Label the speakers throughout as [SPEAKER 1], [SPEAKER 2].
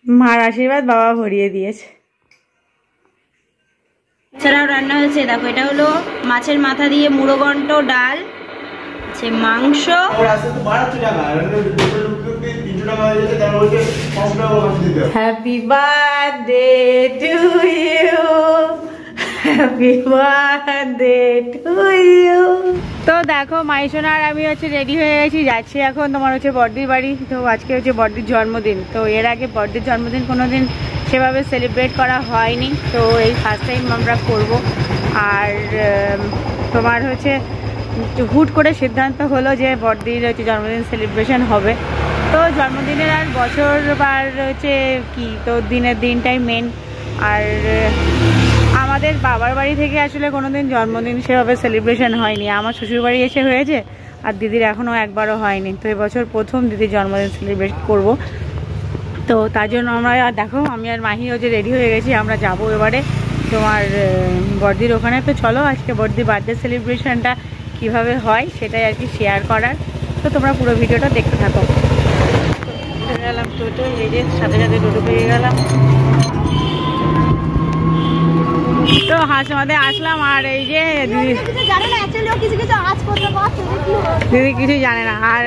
[SPEAKER 1] মার আশীর্বাদ বাবা ভরিয়ে দিয়েছে।
[SPEAKER 2] এছাড়াও রান্না হয়েছে, দেখো এটা হলো মাছের মাথা দিয়ে মুড়োঘন্ট, ডাল, মাংস।
[SPEAKER 1] Happy birthday to you, happy birthday to you. তো দেখো মাইসোনা আর আমি হচ্ছে রেডি হয়ে গেছি, যাচ্ছি এখন তোমার হচ্ছে বড়দির বাড়ি। তো আজকে হচ্ছে বড়দির জন্মদিন, তো এর আগে বড়দির জন্মদিন কোনোদিন সেভাবে সেলিব্রেট করা হয়নি, তো এই ফার্স্ট টাইম আমরা করব। আর তোমার হচ্ছে হুট করে সিদ্ধান্ত হলো যে বড়দির হচ্ছে জন্মদিন সেলিব্রেশন হবে। তো জন্মদিনের আর বছর বার হচ্ছে কি, তো দিনটাই মেন। আর আমাদের বাবার বাড়ি থেকে আসলে কোনোদিন জন্মদিন সেভাবে সেলিব্রেশন হয়নি, আমার শ্বশুরবাড়ি এসে হয়েছে, আর দিদির এখনও একবারও হয়নি। তো এবছর প্রথম দিদির জন্মদিন সেলিব্রেট করব। তো তার জন্য আমরা দেখো আমি আর মাহি হচ্ছে রেডি হয়ে গেছি, আমরা যাব এবারে তোমার বড়দির ওখানে। তো চলো আজকে বড়দির বার্থডে সেলিব্রেশনটা কিভাবে হয় সেটাই আর কি শেয়ার করার, তো তোমরা পুরো ভিডিওটা দেখতে থাকো। পেয়ে গেলাম টোটো, এই যে সাথে সাথে টোটো পেয়ে গেলাম। তো হাসমাদে আসলাম, আর এই যে দিদি দিদি কিছুই জানে না। আর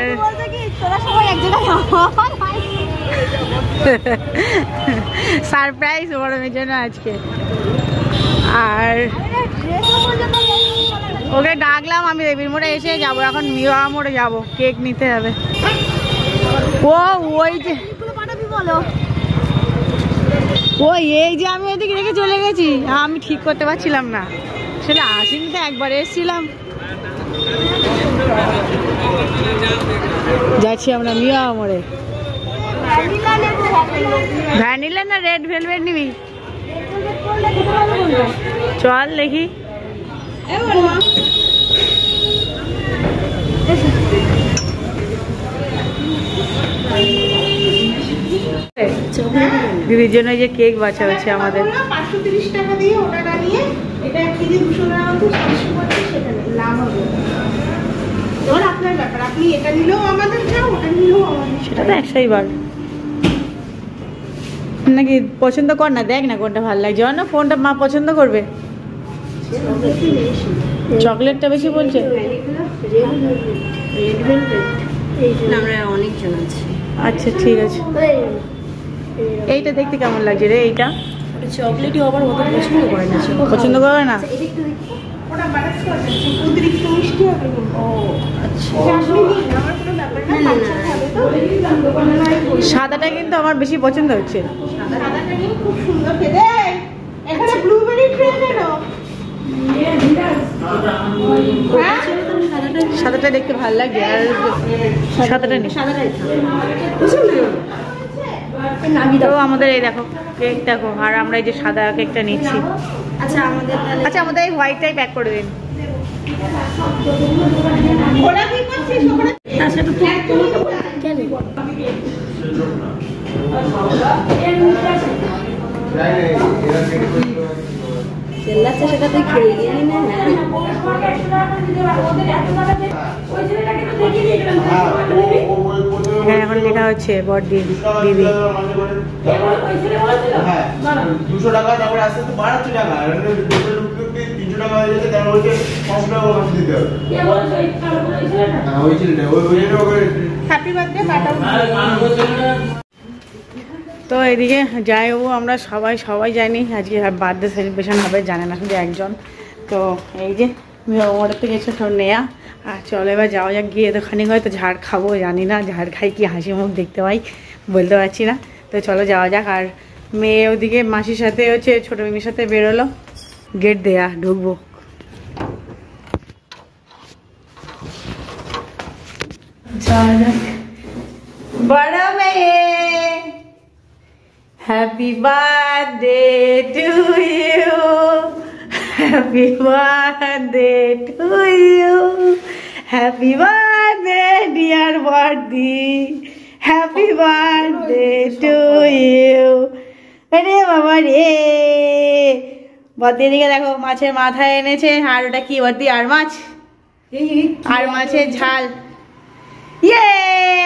[SPEAKER 1] সারপ্রাইজ ওর জন্য আজকে। আর ওকে ডাকলাম, আমি দেবীর মোড়ে এসে যাবো, এখন মিয়া মোড়ে যাবো, কেক নিতে হবে। ও ওই যে ওই এই যে আমি ওইদিকে রেখে চলে গেছি, আমি ঠিক করতে পারছিলাম না, সেটা আসিনি তো একবার এসেছিলাম। যাচ্ছি আমরা মিয়া মোড়ে। ভ্যানিলা না রেড ভেলভেট নিবি? চল দেখি। দিদির জন্য যে কেক বাছা হচ্ছে আমাদের।
[SPEAKER 3] 530 টাকা দিয়ে ওটা নিয়ে এটা 1 কেজি 200 গ্রাম তো 700 পড়ছে, সেটা লাভ হবে। এবার আপনার ব্যাপার, আপনি এটা নিলেও আমাদের যাও, ওটা নিলেও আমাদের,
[SPEAKER 1] সেটা তো একটাই বার নাকি। পছন্দ কর না, দেখ না কোনটা ভালো লাগছে। না কোনটা মা পছন্দ করবে? চকলেটটা বেশি বলছে।
[SPEAKER 2] আমরা অনেকজন আছি।
[SPEAKER 1] আচ্ছা ঠিক আছে। এইটা দেখতে কেমন লাগছে রে? এইটা
[SPEAKER 2] চকলেটই আবার ওটা পছন্দ করে না।
[SPEAKER 1] পছন্দ করে না?
[SPEAKER 3] ওটা বানাস করে অতিরিক্ত মিষ্টি হবে। ও আচ্ছা, আমার কোনো ব্যাপার না, খাবে তো।
[SPEAKER 1] সাদাটা কিন্তু আমার বেশি পছন্দ হচ্ছে।
[SPEAKER 3] সাদাটা কিন্তু খুব সুন্দর খেতে। এখানে ব্লুবেরি ট্রে নেন।
[SPEAKER 1] সাদাটা দেখতে ভালো লাগে, আর সাদাটা নেই। তো আমাদের এই দেখো কেক দেখো, আর আমরা এই যে সাদা কেকটা নিচ্ছি। আচ্ছা আমাদের এই হোয়াইটটাই প্যাক করে দিন।
[SPEAKER 3] ওরা কি করছিস? ওরা তাছাড়া
[SPEAKER 2] চেল্লাচ্ছে, সেটা তুই খেয়ে গেলি না।
[SPEAKER 1] এখানে এখন লেখা হচ্ছে বড়দি দিদি।
[SPEAKER 4] 200 টাকা, তারপরে আস্তে আস্তে বাড়াচ্ছে টাকা, 300 টাকা হয়ে যাচ্ছে, তারপর হচ্ছে 500 টাকা মাসে দিতে হবে। ওই ছেলেটা ওই
[SPEAKER 3] হ্যাপি বার্থডে পাঠাও।
[SPEAKER 1] তো এদিকে যাই হোক আমরা সবাই জানি আজকে বার্থডে সেলিব্রেশন হবে, জানে না শুধু একজন। তো এই যে ওর থেকে এসে সব নেয়া, আর চলো এবার যাওয়া যাক, গিয়ে তো খানিক হয়তো ঝাড় খাবো, জানি না ঝাড় খাই কি হাসি মুখ দেখতে পাই বলতে পারছি না। তো চলো যাওয়া যাক। আর মেয়ে ওদিকে মাসির সাথে হচ্ছে ছোটো মেয়ের সাথে বেরোলো, গেট দেয়া, ঢুকবো। যাওয়া যাক। বড় মেয়ে happy birthday to you, happy birthday to you, happy birthday dear বড়দি, হ্যাপি বার্থডে টু ইউ। আরে বাবা রে, বড়দি এদিকে দেখো মাছের মাথা এনেছে, আর ওটা কি বড়দি? আর মাছ, আর মাছের ঝাল। ইয়ে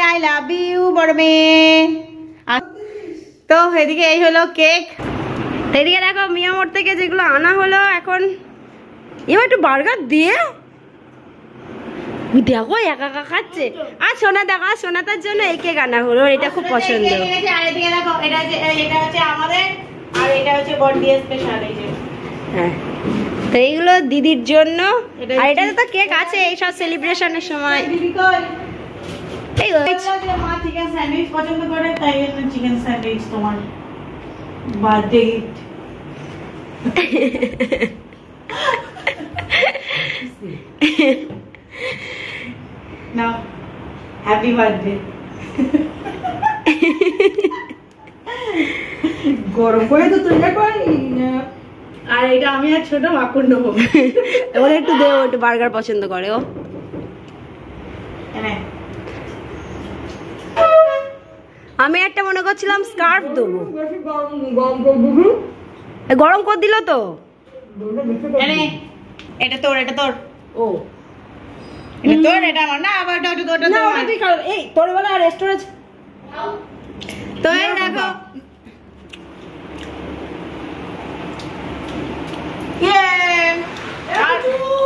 [SPEAKER 1] আই লাভ ইউ বড় মেয়ে।
[SPEAKER 2] তো এদিকে এই হলো কেক, এদিকে দেখো মিয়ামোর থেকে যেগুলো আনা হলো। এখন এবার একটু বার্গার দিয়ে দেখো একা একা খাচ্ছে। আর সোনা দেখো, সোনাতার জন্য এই কেক আনা হলো, এটা খুব পছন্দ।
[SPEAKER 1] আর এদিকে দেখো এটা হচ্ছে আমাদের, আর এটা হচ্ছে বন্ডি স্পেশাল। এই যে
[SPEAKER 2] হ্যাঁ, তো এইগুলো দিদির জন্য। আর এটাতে তো কেক আছে এইসব সেলিব্রেশনের সময়। এই
[SPEAKER 1] মা চিকেন স্যান্ডউইচ পছন্দ করে, তাই জন্য চিকেন স্যান্ডউইচ তোমার বার্থডে গিফট। না, হ্যাপি বার্থডে। গরম করে তো তৈরি করি। আর এটা আমি আর ছোট মাকুর নেবো।
[SPEAKER 2] এবার একটু দেও, একটু বার্গার পছন্দ করে ও। আমি একটা মনে করছিলাম স্কার্ফ দেবো, গরম করে দিল তো।
[SPEAKER 1] এটা তোর, এটা তোর। ও এটা তোর, এটা আমার না। আবার এটা তোর, এটা তোর।
[SPEAKER 2] এই তোর বলা রেস্টুরেন্ট।
[SPEAKER 1] তো এই দেখো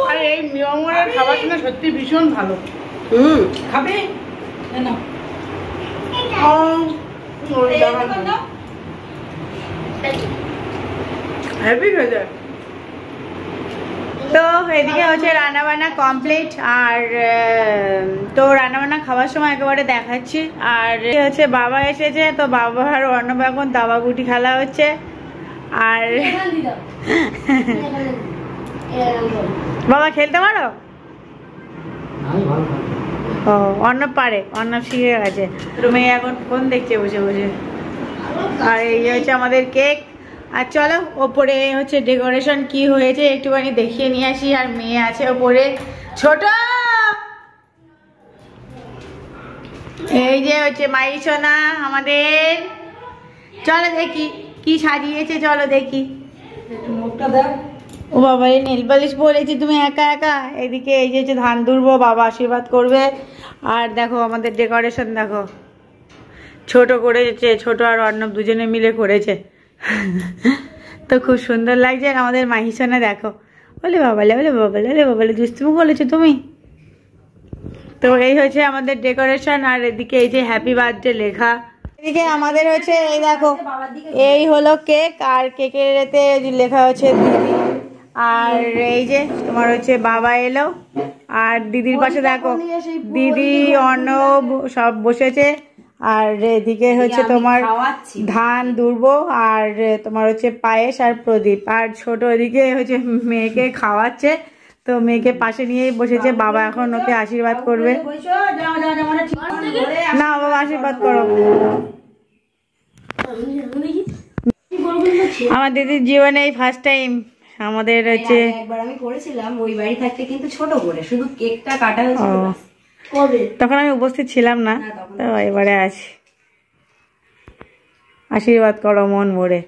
[SPEAKER 1] আর এই মিয়ামোরের খাবারটা না সত্যি ভীষণ ভালো। খাবে না? হ্যাপি হয়ে যায়। তো এদিকে হচ্ছে রান্নাবান্না কমপ্লিট। আর তো রান্নাবান্না খাওয়ার সময় একেবারে দেখাচ্ছি। আর হচ্ছে বাবা এসেছে, তো বাবা আর অর্ণব এখন দাবা গুটি খেলা হচ্ছে। আর বাবা খেলতে পারো? ও অর্ণব পারে, অর্ণব শিখে গেছে। রুমে এখন ফোন দেখছে বসে বসে। আর এই হচ্ছে আমাদের কেক। আর চলো ওপরে হচ্ছে ডেকোরেশন কি হয়েছে একটুখানি দেখিয়ে নিয়ে আসি। আর মেয়ে আছে ওপরে, ছোট। এই যে হচ্ছে মাই সোনা আমাদের। চলো দেখি কি সাজিয়েছে, চলো দেখি। ও বাবা, এই নেল পালিশ পরেছি তুমি একা একা। এদিকে এই যে ধান দুর্বো, বাবা আশীর্বাদ করবে। আর দেখো আমাদের ডেকোরেশন দেখো, ছোট করেছে, ছোট আর অর্ণব দুজনে মিলে করেছে। তো খুব সুন্দর লাগছে। আর আমাদের মাহিসোনা দেখো, বলে বাবালে, বলে বাবালে, বলে বাবালে, দুষ্টুমি বলেছো তুমি। তো এই হচ্ছে আমাদের ডেকোরেশন। আর এদিকে এই যে হ্যাপি বার্থডে লেখা। এদিকে আমাদের হচ্ছে এই দেখো, এই হলো কেক। আর কেকের এতে লেখা হচ্ছে দিদি। আর এই যে তোমার হচ্ছে বাবা এলো। আর দিদির পাশে দেখো দিদি, অর্ণব সব বসেছে। আর এদিকে হচ্ছে তোমার ধান দুর্বো, আর তোমার হচ্ছে পায়েস আর প্রদীপ। আর ছোট এদিকে হচ্ছে মেয়েকে খাওয়াচ্ছে। তো মেয়েকে পাশে নিয়েই বসেছে। বাবা এখন ওকে আশীর্বাদ করবে। না বাবা আশীর্বাদ করো। আমার দিদির জীবনে এই ফার্স্ট টাইম আমাদের হচ্ছে।
[SPEAKER 2] একবার আমি করেছিলাম ওই বাড়ি থাকতে, কিন্তু ছোট করে শুধু কেকটা কাটা হয়েছিল।
[SPEAKER 1] তখন আমি উপস্থিত ছিলাম না, তো এবারে আছি। আশীর্বাদ করো মন ভরে।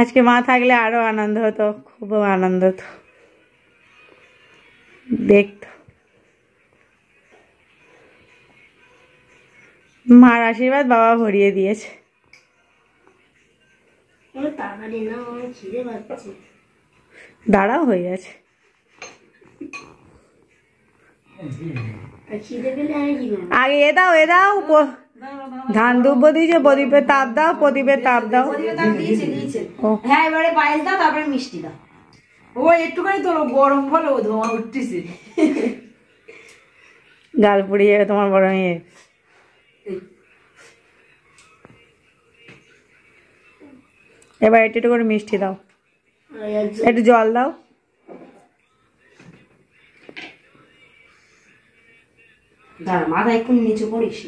[SPEAKER 1] আজকে মা থাকলে আরো আনন্দ হতো, খুব আনন্দ হতো দেখতো। মার আশীর্বাদ বাবা ভরিয়ে দিয়েছে। দাঁড়াও হয়ে গেছে। আগে এ দাও, ধান দুব্বো দিয়েছে, প্রদীপের তাপ দাও, প্রদীপের তাপ দাও।
[SPEAKER 2] হ্যাঁ এবারে পায়েস দাও, তারপরে মিষ্টি দাও।
[SPEAKER 3] ও একটুখানি তোলো, গরম বলো, ধোঁয়া উঠতেছে।
[SPEAKER 1] গাল পুড়ে যাবে তোমার বড় মেয়ে। এবার একটু একটু করে মিষ্টি দাও, একটু জল দাও।
[SPEAKER 2] দাঁড়া, মাথা একটু নিচু করিস।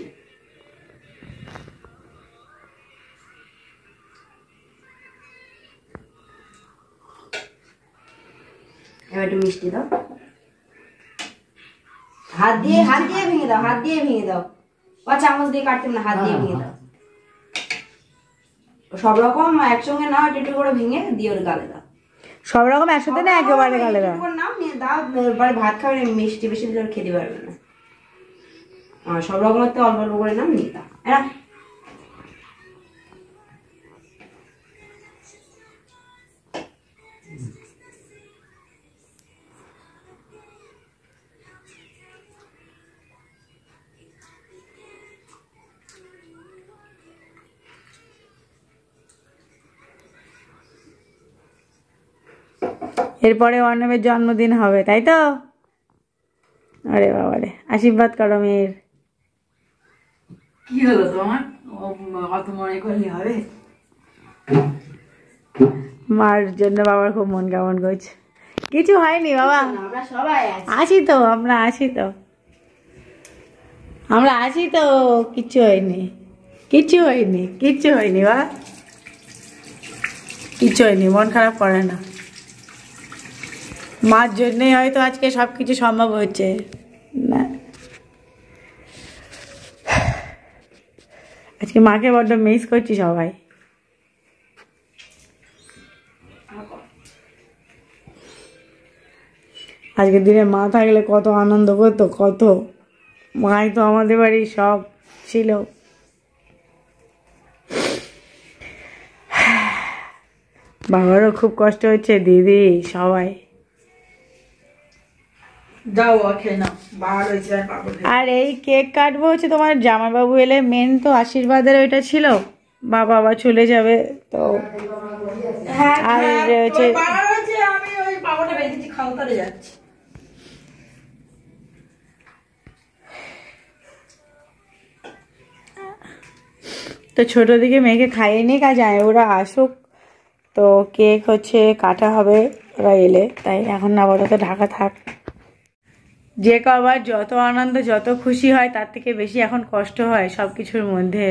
[SPEAKER 2] এবার একটু মিষ্টি দাও। হাত দিয়ে ভেঙে দাও, হাত দিয়ে ভেঙে দাও। বা চামচ দিয়ে কাটতে না, হাত দিয়ে ভেঙে দাও। সব রকম একসঙ্গে নাও, একটু করে ভেঙে দিয়ে ওর গালে দাও।
[SPEAKER 1] সব রকম একসাথে না, একেবারে গালে দাও।
[SPEAKER 2] নাও নিয়ে দাও, এবারে ভাত খাবে। মিষ্টি বেশি দিলে খেতে পারবে না। সব রকমের তো অল্প অল্প করে নাম নিয়ে দাও।
[SPEAKER 1] এরপরে অর্ণবের জন্মদিন হবে, তাই তো? আরে বাবারে, আশীর্বাদ করো মেয়ের।
[SPEAKER 5] কি হলো তোমার? অত মনে করলে হবে?
[SPEAKER 1] মার জন্য বাবার খুব মন কেমন করছে। কিছু হয়নি বাবা,
[SPEAKER 2] আমরা সবাই আছি।
[SPEAKER 1] আছি তো, আমরা আছি তো, আমরা আছি তো। কিচ্ছু হয়নি, কিচ্ছু হয়নি, কিচ্ছু হয়নি বা কিচ্ছু হয়নি, মন খারাপ করে না। মার জন্যই হয়তো আজকে সব কিছু সম্ভব হচ্ছে না। আজকে মাকে বড্ড মিস করছি সবাই। আজকের দিনে মা থাকলে কত আনন্দ করতো, কত। মাই তো আমাদের বাড়ি সব ছিল। বাবারও খুব কষ্ট হচ্ছে, দিদি সবাই।
[SPEAKER 5] যাও খেয়ে নাও, বার হয়েছে আর পাবো না।
[SPEAKER 1] আর এই কেক কাটবো হচ্ছে তোমার জামাইবাবু এলে, মেন তো আশীর্বাদের ওইটা ছিল। বাবা আবার চলে যাবে তো। আর হচ্ছে
[SPEAKER 5] বার হয়েছে, আমি ওই পাবোটা বেঁধেছি, খাওয়াতে যাচ্ছি।
[SPEAKER 1] তো ছোট দিকে মেয়েকে খাইয়ে নিয়ে কাজ যায়, ওরা আসুক তো কেক হচ্ছে কাটা হবে ওরা এলে, তাই এখন আপাতত ঢাকা থাক। যে কবার যত আনন্দ যত খুশি হয় তার থেকে বেশি এখন কষ্ট হয় সব কিছুর মধ্যে,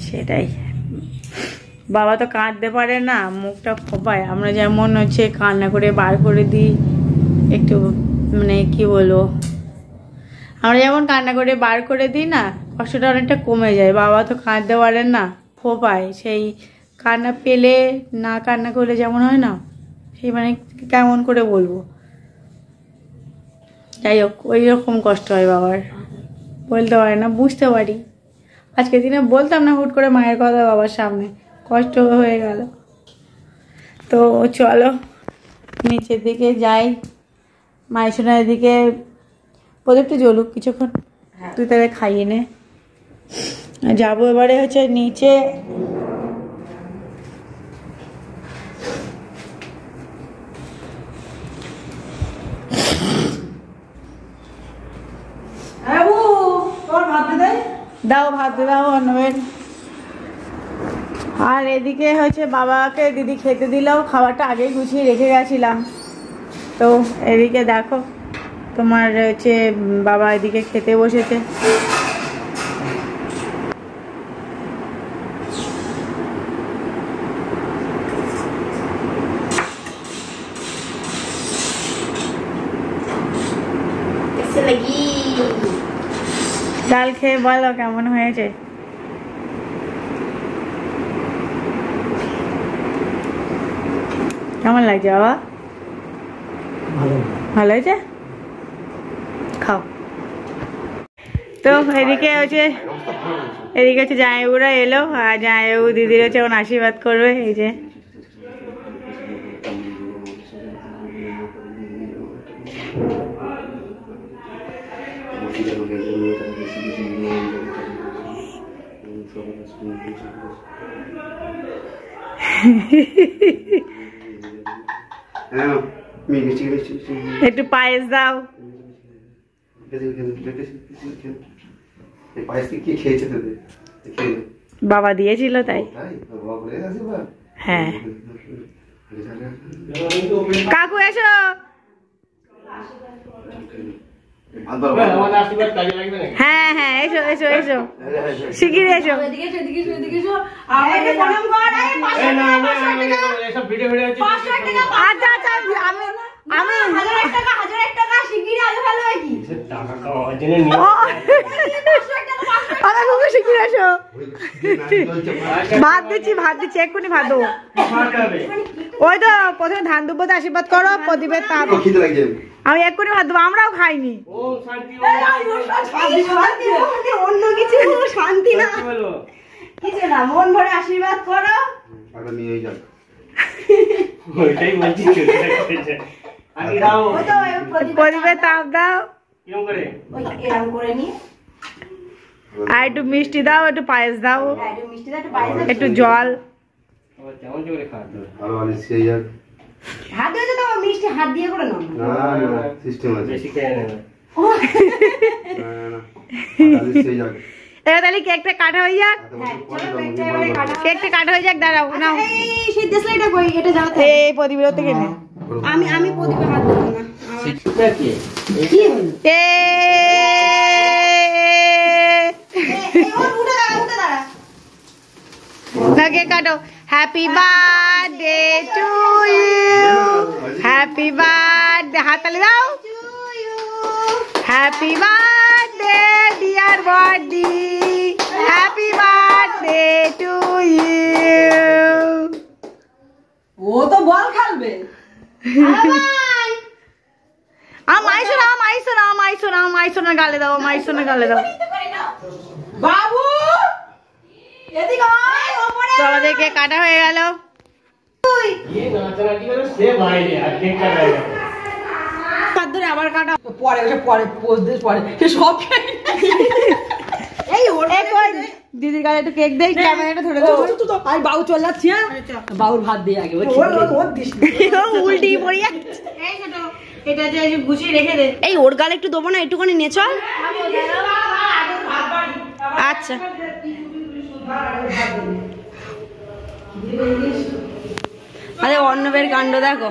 [SPEAKER 1] সেটাই। বাবা তো কাঁদতে পারে না, মুখটা খোপায়। আমরা যেমন হচ্ছে কান্না করে বার করে দিই, একটু মানে কি বলবো, আমরা যেমন কান্না করে বার করে দিই না, কষ্টটা অনেকটা কমে যায়। বাবা তো কাঁদতে পারেন না, ফোপায়। সেই কান্না পেলে না কান্না করলে যেমন হয় না, সেই মানে কেমন করে বলবো, যাই হোক ওই রকম কষ্ট হয় বাবার। বলতে পারে না, বুঝতে পারি। আজকের দিনে বলতাম না হুট করে মায়ের কথা বাবার সামনে, কষ্ট হয়ে গেল। তো চলো নিচের দিকে যাই, মাইশোনার দিকে প্রদীপটা জ্বলুক কিছুক্ষণ, তুই তাদের খাইয়ে নে। যাবো এবারে হচ্ছে নিচে। দাও ভাত দিয়ে দাও অন্নবের। আর এদিকে হচ্ছে বাবাকে দিদি খেতে দিলেও খাবারটা আগেই গুছিয়ে রেখে গেছিলাম। তো এদিকে দেখো তোমার হচ্ছে বাবা এদিকে খেতে বসেছে। ডাল খেয়ে বলো কেমন হয়েছে। কেমন লাগছে বাবা? ভালো হয়েছে, খাও। তো এদিকে হচ্ছে জামাইবাবুরা এলো, আর জামাইবাবু দিদির হচ্ছে এখন আশীর্বাদ করবে। এই যে একটু পায়েস দাও। বাবা দিয়েছিল তাই। হ্যাঁ কাকু এসো। হ্যাঁ হ্যাঁ এসো এসো এসো, শিগগিরই এসো। আচ্ছা আচ্ছা আমি শিগগির এসো। ভাত দিচ্ছি এক্ষুনি ভাত দেবো। ওই তো প্রথমে ধান দুব্বতে আশীর্বাদ করো, প্রদীপের তাপ। আমি এক্ষুনি ভাত দেবো, আমরাও খাইনি।
[SPEAKER 2] অন্য কিছু শান্তি না, কিছু না, মন ভরে আশীর্বাদ করো।
[SPEAKER 1] প্রদীপের তাপ দাও, আর একটু মিষ্টি দাও, একটু পায়েস দাও, একটু জল।
[SPEAKER 4] ভালো ভালো সেই যাক
[SPEAKER 2] হাত দিয়ে তো মিষ্টি হাত দিয়ে করে নাও
[SPEAKER 4] না না সিস্টেম আছে বেশি খেয়ে নেবে না না সেই যাক
[SPEAKER 1] এবার তাহলে কেকটা কাটা হয়ে যাক। কেকটা কাটা হয়ে যাক, দাঁড়াও নাও।
[SPEAKER 2] এই সেই দেশলাইটা কই এটা যাও তো।
[SPEAKER 1] এই প্রদীপের থেকে নে।
[SPEAKER 2] আমি প্রদীপে হাত দেব না। কি হলো? উঠে দাঁড়া।
[SPEAKER 1] না কেক কাটো। Happy birthday to you, happy birthday. হাততালি দাও। হ্যাপি বার্থডে ডিয়ার বডি, হ্যাপি বার্থডে টু ইউ।
[SPEAKER 5] ও তো বল খেলবে।
[SPEAKER 1] মাইসোনা গালে দাও, মাইসোনা গালে দাও।
[SPEAKER 5] বাবু এদিকে আয়, ওপরে
[SPEAKER 1] চলো দেখে কাটা হয়ে গেল। আবার কাটা
[SPEAKER 5] পরে ওসব পরে পোজ দিস পরে সে সব খেয়ে
[SPEAKER 1] এই দিদির গালে একটু কেক দেই, ক্যামেরাটা ধরে দাও।
[SPEAKER 5] আমি বাবু চলে যাচ্ছি। হ্যাঁ বাবুর ভাত দিয়ে আগে
[SPEAKER 2] উল্টি পড়ে যাচ্ছে।
[SPEAKER 1] এই ছোট, এটা যে গুছিয়ে রেখে দে।
[SPEAKER 2] এই ওর গালে একটু দেবো না, একটুখানি নিয়ে চল। আচ্ছা আরে অর্ণবের কাণ্ড দেখো।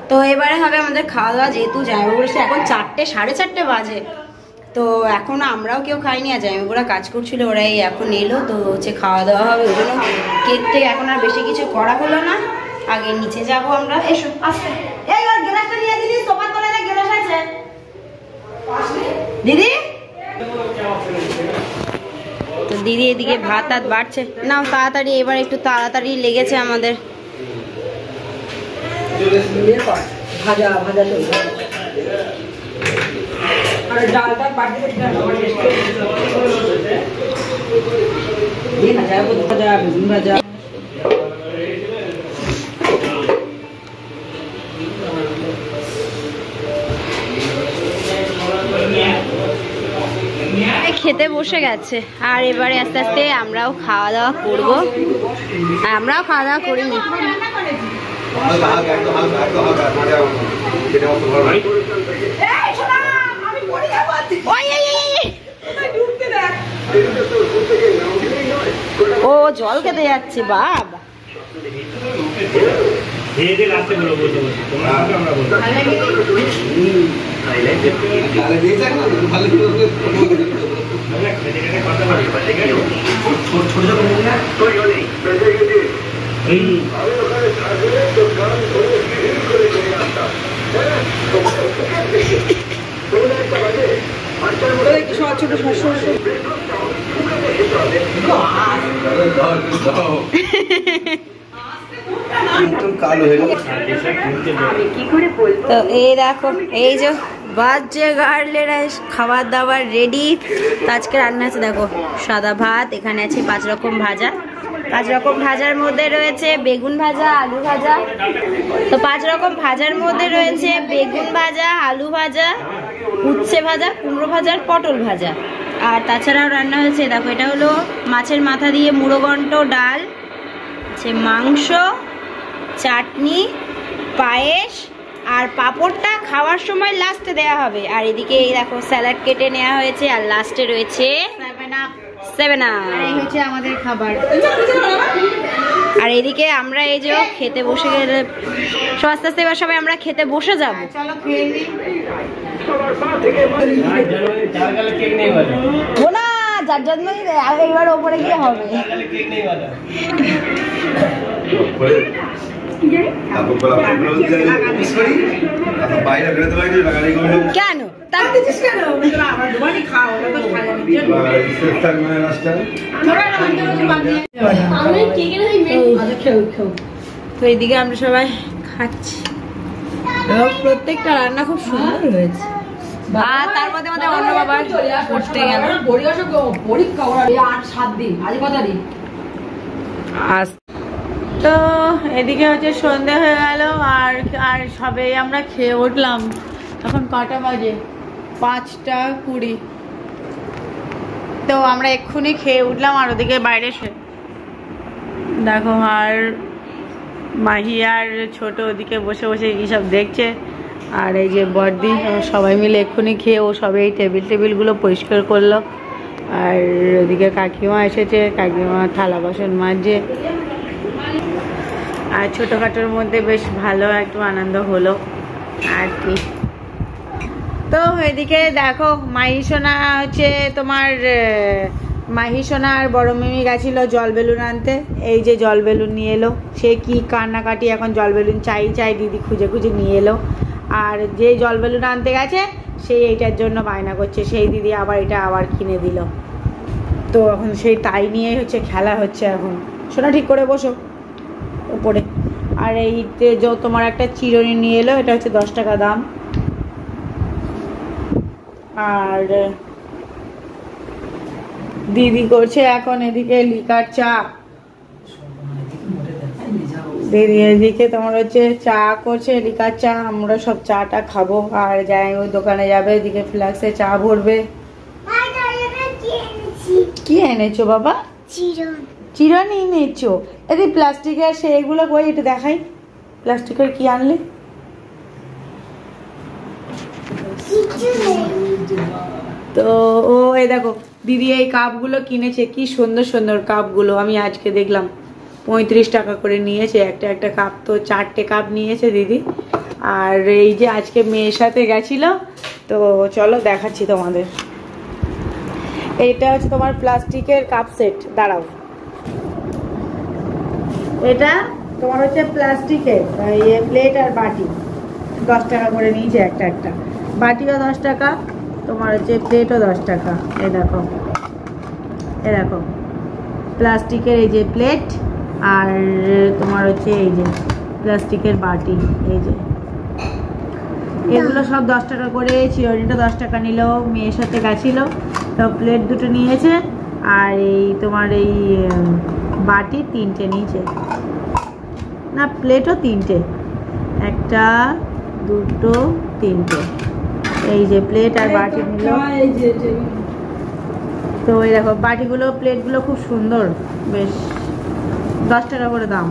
[SPEAKER 2] তো এবারে হবে আমাদের খাওয়া দাওয়া, যেহেতু জামাইবাবু বলেছে এখন 4টে 4:30 বাজে, তো এখন আমরাও কেউ খাইনি। আর জামাইবাবুরা কাজ করছিল, ওরাই এখন এলো, তো হচ্ছে খাওয়া দাওয়া হবে। ওই জন্য কেক থেকে এখন আর বেশি কিছু করা হলো না। আগে নিচে যাব আমরা। এসো আসতে। এই ওর গ্লাসটা নিয়ে দিদি, সোফার তলায় না গ্লাস আছে দিদি। তো দিদি এদিকে ভাত টাত বাড়ছে। নাও তাড়াতাড়ি, এবার একটু তাড়াতাড়ি লেগেছে আমাদের।
[SPEAKER 5] ভাজা ভাজা আর ডালটা পাঠিয়ে ভাজা বেগুন ভাজা।
[SPEAKER 2] খেতে বসে গেছে, আর এবারে আস্তে আস্তে আমরাও খাওয়া দাওয়া করবো। আমরাও খাওয়া দাওয়া করিনি। ও জল খেতে যাচ্ছে বাবা।
[SPEAKER 5] ছোট
[SPEAKER 2] তো এই দেখো, এই যে বাজে গার্লেরা খাবার দাবার রেডি। তো আজকে রান্না আছে দেখো, সাদা ভাত, এখানে আছে 5 রকম ভাজা। 5 রকম ভাজার মধ্যে রয়েছে বেগুন ভাজা, আলু ভাজা। তো 5 রকম ভাজার মধ্যে রয়েছে বেগুন ভাজা, আলু ভাজা, উচ্ছে ভাজা, কুমড়ো ভাজা, পটল ভাজা। আর তাছাড়াও রান্না হয়েছে দেখো, এটা হলো মাছের মাথা দিয়ে মুড়োঘণ্ট, ডাল, মাংস, চাটনি, পায়েস, আর পাঁপড়টা খাওয়ার সময় লাস্টে দেয়া হবে। আর এদিকে এই দেখো স্যালাড কেটে নেওয়া হয়েছে, আর লাস্টে রয়েছে 7 আপ।
[SPEAKER 1] এই হচ্ছে আমাদের খাবার।
[SPEAKER 2] আর এদিকে আমরা এই যে খেতে বসে গেলে আস্তে আস্তে এবার সবাই আমরা খেতে বসে যাবো।
[SPEAKER 1] চলো খেয়ে নিই।
[SPEAKER 2] ও না, যার জন্য এবার ওপরে গিয়ে হবে। কেন তো এইদিকে আমরা সবাই খাচ্ছি, প্রত্যেকটা রান্না খুব সুন্দর হয়েছে। আর তার মধ্যে আমাদের অন্য বাবা পড়তে গেল
[SPEAKER 5] পরীক্ষা 8-7 দিন। আজ কথা দিন
[SPEAKER 1] তো এদিকে হচ্ছে সন্ধে হয়ে গেল, আর সবে আমরা খেয়ে উঠলাম। এখন কটা বাজে? 5টা 20। তো আমরা এক্ষুনি খেয়ে উঠলাম আর ওদিকে বাইরে দেখো আর মাহি আর ছোট ওদিকে বসে বসে এইসব দেখছে। আর এই যে বড়দি সবাই মিলে এক্ষুনি খেয়ে ও সবে এই টেবিলগুলো পরিষ্কার করলো। আর ওদিকে কাকিমা এসেছে, কাকিমা থালা বাসন মাজছে। আর ছোটোখাটোর মধ্যে বেশ ভালো একটু আনন্দ হলো আর কি। তো এদিকে দেখো মাহিসোনা হচ্ছে তোমার মাহিসোনা আর বড় মিমি গেছিল জল বেলুন আনতে। এই যে জল বেলুন নিয়ে এলো, সে কি কান্নাকাটি এখন জল বেলুন চাই চাই, দিদি খুঁজে খুঁজে নিয়ে এলো। আর যে জল বেলুন আনতে গেছে সেই এইটার জন্য বায়না করছে, সেই দিদি আবার এটা আবার কিনে দিল। তো এখন সেই তাই নিয়ে হচ্ছে খেলা হচ্ছে এখন। সোনা ঠিক করে বসো উপরে। আর এইতে যে তোমার একটা চিরুনি নিয়ে এলো, এটা হচ্ছে 10 টাকা দাম। আর দিদি করছে এখন এদিকে লিকার চা। দিদি এদিকে তোমার হচ্ছে চা করছে, লিকার চা। আমরা সব চাটা খাবো আর যাই ওই দোকানে যাবে, এদিকে ফ্লাক্সে চা ভরবে। কি এনেছো বাবা? চিরুনি এনেছো? এদি প্লাস্টিকের সেগুলো কই একটু দেখাই, প্লাস্টিকের কি আনলে? তো ও এই দেখো দিদি এই কাপগুলো কিনেছে, কি সুন্দর সুন্দর কাপগুলো। আমি আজকে দেখলাম 35 টাকা করে নিয়েছে একটা একটা কাপ। তো 4টে কাপ নিয়েছে দিদি। আর এই যে আজকে মেয়ের সাথে গেছিল, তো চলো দেখাচ্ছি তোমাদের। এইটা হচ্ছে তোমার প্লাস্টিকের কাপ সেট। দাঁড়াও, এটা তোমার হচ্ছে প্লাস্টিকের প্লেট আর বাটি 10 টাকা করে নিয়েছে একটা একটা। বাটিও 10 টাকা, তোমার হচ্ছে প্লেটও 10 টাকা। এই দেখো, এই দেখো প্লাস্টিকের এই যে প্লেট আর তোমার হচ্ছে এই যে প্লাস্টিকের বাটি। এই যে এগুলো সব 10 টাকা করে। চিরুনিটা 10 টাকা নিল, মেয়ের সাথে গেছিল তো প্লেট দুটো নিয়েছে। আর এই তোমার এই বাটি 3টে নিয়েছে, না প্লেটও 3টে, 1 2 3টে। এই যে প্লেট আর বাটি নিল। তো এই দেখো বাটিগুলো প্লেটগুলো খুব সুন্দর, বেশ 10 টাকা করে দাম।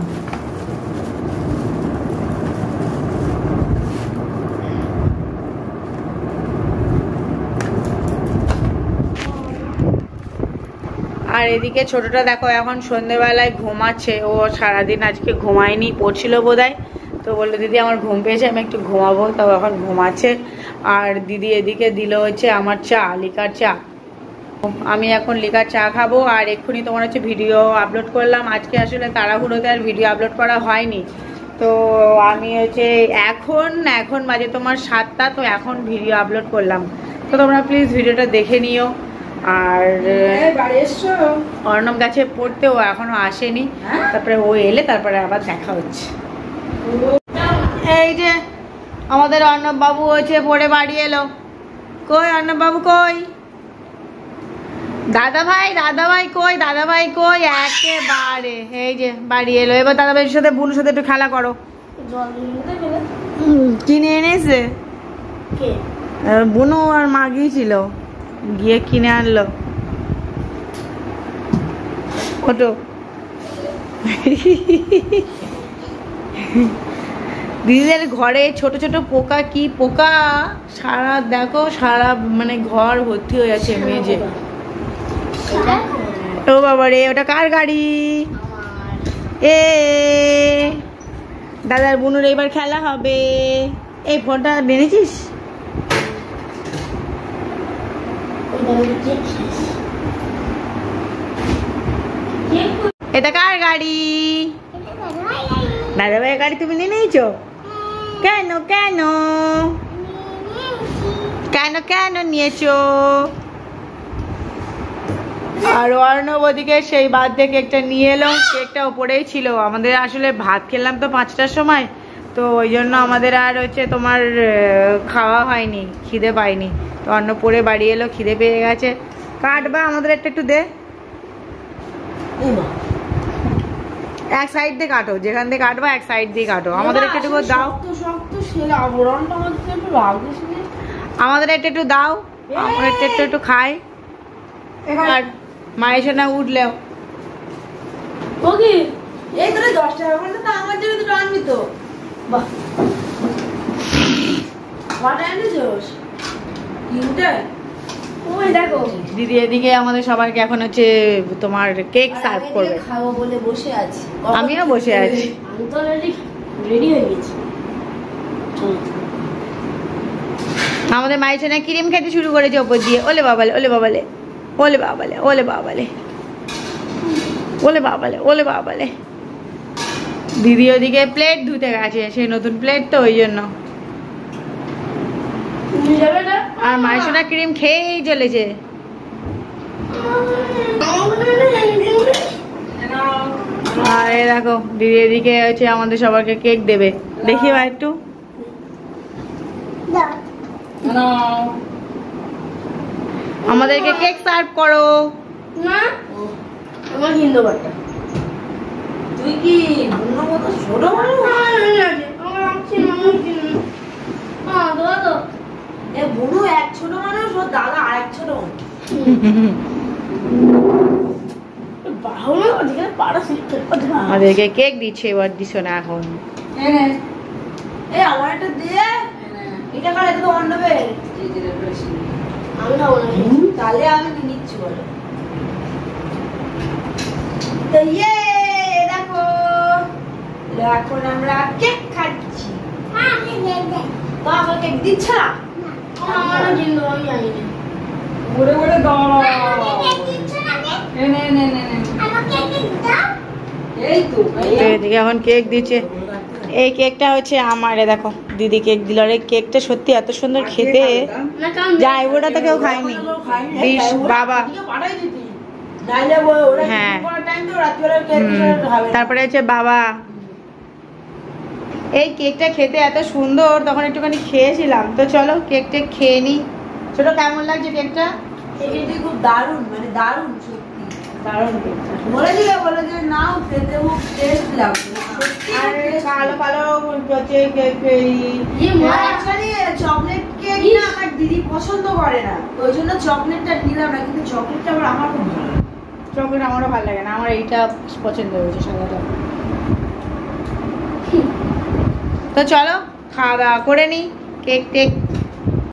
[SPEAKER 1] আর এদিকে ছোটটা দেখো এখন সন্ধ্যেবেলায় ঘুমাচ্ছে। ও সারাদিন আজকে ঘুমায়নি, পড়ছিল বোধহয়। তো বললো দিদি আমার ঘুম পেয়েছে, আমি একটু ঘুমাবো। তো এখন ঘুমাচ্ছে। আর দিদি এদিকে দিল হচ্ছে আমার চা, লিকার চা। আমি এখন লিকার চা খাবো। আর এক্ষুনি তোমার হচ্ছে ভিডিও আপলোড করলাম। আজকে আসলে তাড়াহুড়োতে আর ভিডিও আপলোড করা হয়নি। তো আমি হচ্ছে এখন বাজে তোমার 7টা, তো এখন ভিডিও আপলোড করলাম। তো তোমরা প্লিজ ভিডিওটা দেখে নিও। আর অর্ণব গাছে পড়তেও এখনো আসেনি, তারপরে ও এলে তারপরে আবার দেখা হচ্ছে। এই যে আমাদের অর্ণব বাবু হচ্ছে পড়ে বাড়ি এলো। কই অর্ণব বাবু কই? দাদা ভাই কই? দাদা ভাই কই? একেবারে এই যে বাড়ি এলো। এবার দাদা ভাইয়ের সাথে বুনুর সাথে একটু খেলা করো। কিনে এনেছে বুনু আর মা গিয়েছিল, গিয়ে কিনে আনলো। ওটো দিদিদের ঘরে ছোট ছোট পোকা, কি পোকা সারা দেখো, সারা মানে ঘর ভর্তি হয়ে আছে মেঝে। ও বাবা রে, ওটা কার গাড়ি? এ দাদার বুনুর এবার খেলা হবে। এই ফোনটা বেঁধেছিস? এটা কার গাড়ি? দাদা ভাইয়ের গাড়ি তুমি নিয়ে নিয়েছো? কেন কেন কেন কেন নিয়েছো? আর অর্ণব ওদিকে সেই বার্থডে কেকটা নিয়ে এলো। কেকটা ওপরেই ছিল। আমাদের আসলে ভাত খেলাম তো 5টার সময়, তো ওই জন্য আমাদের আর হচ্ছে তোমার খাওয়া হয়নি, খিদে পাইনি। তো অর্ণব পরে বাড়ি এলো, খিদে পেয়ে গেছে। কাটবা আমাদের একটু দে, এক সাইড দিয়ে কাটো, যেখান দিয়ে কাটবা এক সাইড দিয়ে কাটো। আমাদের একটু দাও, আমাদের একটু দাও, আমরা একটু খাই। আর মায়ের না উঠলেও
[SPEAKER 2] ওকে এই তোরা 10 টাকা করে তো আমার জন্য দুটো আনবি তো বাহ কটা এনেছিস তিনটে ওই দেখো
[SPEAKER 1] দিদি এদিকে আমাদের সবাইকে এখন হচ্ছে তোমার কেক সার্ভ করবে।
[SPEAKER 2] খাবো বলে বসে আছি
[SPEAKER 1] আমিও বসে আছি।
[SPEAKER 2] আমি তো রেডি হয়ে গেছি।
[SPEAKER 1] আমাদের মায়ের না ক্রিম খেতে শুরু করেছে ওপর দিয়ে। ওলে বাবালে ওলে বাবালে ওলে বাবালে ওলে বাবালে ওলে বাবালে ওলে বাবালে। দিদি ওদিকে প্লেট ধুতে গেছে, সেই নতুন প্লেট তো ওই জন্য। আর মায়ের সোনা ক্রিম খেয়েই চলেছে। আর এই দেখো দিদি এদিকে হচ্ছে আমাদের সবাইকে কেক দেবে। দেখি ভাই একটু আমাদেরকে কেক সার্ভ করো।
[SPEAKER 2] আমার হিন্দু বাটা তুই কি অন্য কত ছোট বুনু এক ছোট মানুষ ও দাদা আরেক ছোট
[SPEAKER 1] আমাদেরকে কেক দিচ্ছে এবার দিছ না এখন।
[SPEAKER 2] এই আমার একটা দিয়ে এটা কার এটা তো অন্নবে আমি খাবো না তাহলে আমি নিচ্ছি বলো তো ইয়ে দেখো এখন আমরা কেক খাচ্ছি। তো আমার কেক দিচ্ছ না আমারও কিন্তু আমি জানি না ঘুরে ঘুরে দাঁড়াও এই তো
[SPEAKER 1] এদিকে এখন কেক দিচ্ছে। এই কেকটা হচ্ছে আমার। দেখো দিদি কেক দিল। আর এই কেকটা সত্যি এত সুন্দর খেতে, যাই ওটা তো কেউ খায়নি। বাবা হ্যাঁ তারপরে হচ্ছে বাবা এই কেকটা খেতে এত সুন্দর, তখন একটুখানি খেয়েছিলাম। তো চলো কেকটা খেয়ে নি। ছোট কেমন লাগছে কেকটা?
[SPEAKER 2] খুব দারুণ, মানে দারুণ সত্যি
[SPEAKER 1] দারুণ কেকটা।
[SPEAKER 2] বলে যে নাও খেতে খুব টেস্ট লাগছে।
[SPEAKER 1] আর কালো কালো
[SPEAKER 2] চকলেট কেক না আমার দিদি পছন্দ করে না, ওই জন্য চকলেটটা নিলাম না, কিন্তু চকলেটটা আমার খুব ভালো।
[SPEAKER 1] চকলেট আমারও ভালো লাগে না, আমার এইটা পছন্দ হয়েছে সাদাটা। তো চলো খাওয়া দাওয়া করে নি, কেক টেক